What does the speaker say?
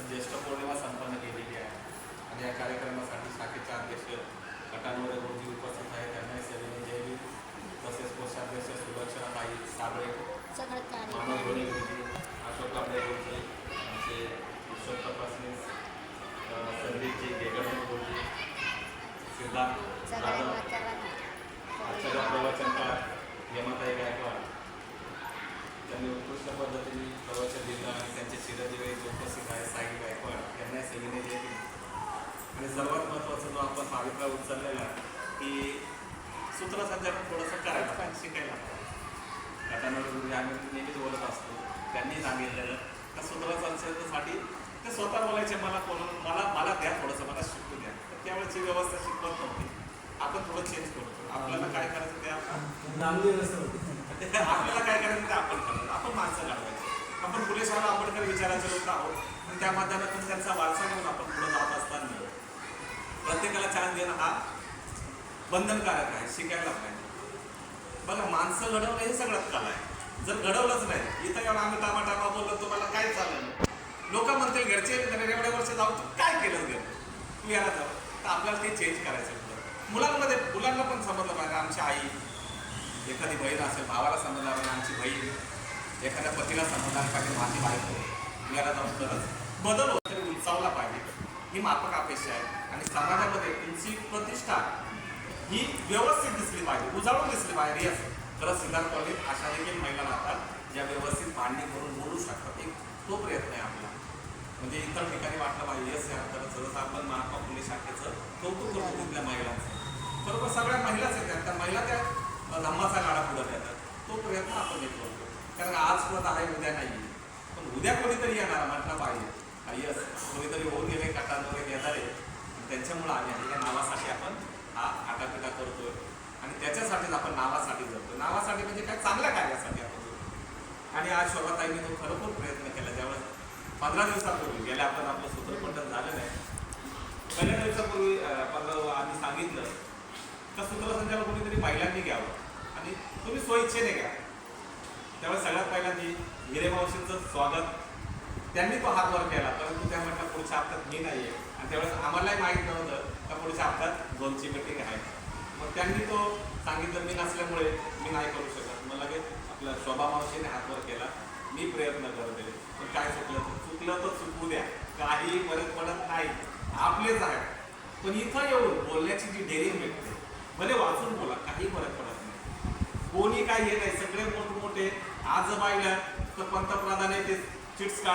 ज्येष्ठ पौर्णिमा संपन्न केलेली आहे आणि या कार्यक्रमासाठी शाखेचे अध्यक्ष कटानवरे गुरुजी उपस्थित आहेत. त्यांना सविनय जयवी, तसेच कोषाध्यक्ष सुदर्शनाताई साबळे, मानव धोनी गुरुजी, अशोक कांबळे गुरुजी, आमचे ईश्वर तपासणी, संदीपजी गेगडे गुरुजी, सिद्धार्थ जाधव, आजच्या प्रवचनकार यमाताई गायकवाड, त्यांनी उत्कृष्ट पद्धतीने प्रवचन दिलं आणि त्यांचे चिरंजीवी उपस्थित आहे साई गायकवाड, यांना सविनय जयवी. आणि सर्वात महत्त्वाचं जो आपण पावित्र्य उचललेला की सूत्रसंचालन थोडंसं करायला पाहिजे, शिकायला पाहिजे. घटनांवर गुरुजी आम्ही नेहमीच बोलत असतो, त्यांनी सांगितलेलं त्या सूत्रसंचालनासाठी ते स्वतः बोलायचे, मला द्या थोडंसं, मला शिकू द्या. तर त्यावेळेची व्यवस्था शिकवत नव्हती. आपण थोडं चेंज करतो, आपल्याला काय करायचं ते आपल्याला काय करायचं ते आपण करायचं. आपण माणसं घडवायची. आपण फुले शाहू आंबेडकर विचाराचे लोक आहोत आणि त्या माध्यमातून त्यांचा वारसा घेऊन आपण पुढे जात असताना प्रत्येकाला चान्स देणं हा बंधनकारक आहे, शिकायला पाहिजे. बघा, माणसं घडवणं हे सगळ्यात कला आहे. जर घडवलंच नाही, इथं येऊन आम्ही टामा बोललो तुम्हाला काय चाललं, लोक म्हणतील घरचे एवढ्या वर्ष जाऊ तू काय केलं गेलं तू याला जाऊ, तर आपल्याला ते चेंज करायचं. मुलांना पण समजलं पाहिजे. आमची आई, एखादी बहीण असेल, भावाला समजणार पाहिजे, आमची बहीण, एखाद्या पतीला समजणार पाहिजे, माझी बायको, याला जाऊन तरच बदल होत तरी उंचावला पाहिजे, ही माफक अपेक्षा आहे. आणि समाजामध्ये तुमची प्रतिष्ठा ही व्यवस्थित दिसली पाहिजे, उजाळून दिसली पाहिजे. यस, खरंच सिद्धार्थ कॉलेज अशा देखील महिला राहतात ज्या व्यवस्थित मांडणी करून बोलू शकतात. एक तो प्रयत्न आहे आपला. म्हणजे इतर ठिकाणी वाटलं पाहिजे यस या तर जसं आपण महात्मा फुले शाखेचं कौतुक करतो तिथल्या महिलांचं, बरोबर सगळ्या महिलाच येतात, त्या महिला त्या धम्माचा गाडा पुढे येतात. तो प्रयत्न आपण एक करतो, कारण आज पुढं आहे, उद्या नाही, पण उद्या कोणीतरी येणार म्हटलं पाहिजे. यस, कोणीतरी होऊन गेले, कटांवर येणारे, त्यांच्यामुळं आम्ही आहे. या नावासाठी आपण हा आटापिटा करतोय आणि त्याच्यासाठीच आपण नावासाठी जगतो. नावासाठी म्हणजे काय, चांगल्या कार्यासाठी आपण जगतो. आणि आज शोभाताईंनी तो खरोखर प्रयत्न केला. ज्यावेळेस 15 दिवसापूर्वी गेल्या आपण आपलं सूत्रपंठन झालं नाही, पहिल्या दिवसापूर्वी आम्ही सांगितलं का सूत्रसंचालन कोणीतरी महिलांनी घ्यावं आणि तुम्ही स्वइच्छेने घ्या. त्यावेळेस सगळ्यात पहिल्यांदा हिरे मावशींचं स्वागत त्यांनी तो हात वर केला, परंतु त्या म्हटलं पुढच्या हप्त्यात मी नाही आहे. आणि त्यावेळेस आम्हालाही माहीत नव्हतं का पुढच्या हप्त्यात झोनची मीटिंग आहे. मग त्यांनी तो सांगितलं मी नसल्यामुळे मी नाही करू शकत. मग लगेच आपल्या शोभा मावशीने हात वर केला, मी प्रयत्न करते. पण काय चुकलं तर चुकू द्या, काही फरक पडत नाही, आपलेच आहे. पण इथं येऊन बोलण्याची जी डेअरिंग भेटते, भले वाचून बोला, काही फरक पडत नाही. कोणी काही हे नाही, सगळे मोठमोठे आज पाहिलं तर पंतप्रधान ते चिट्स काढ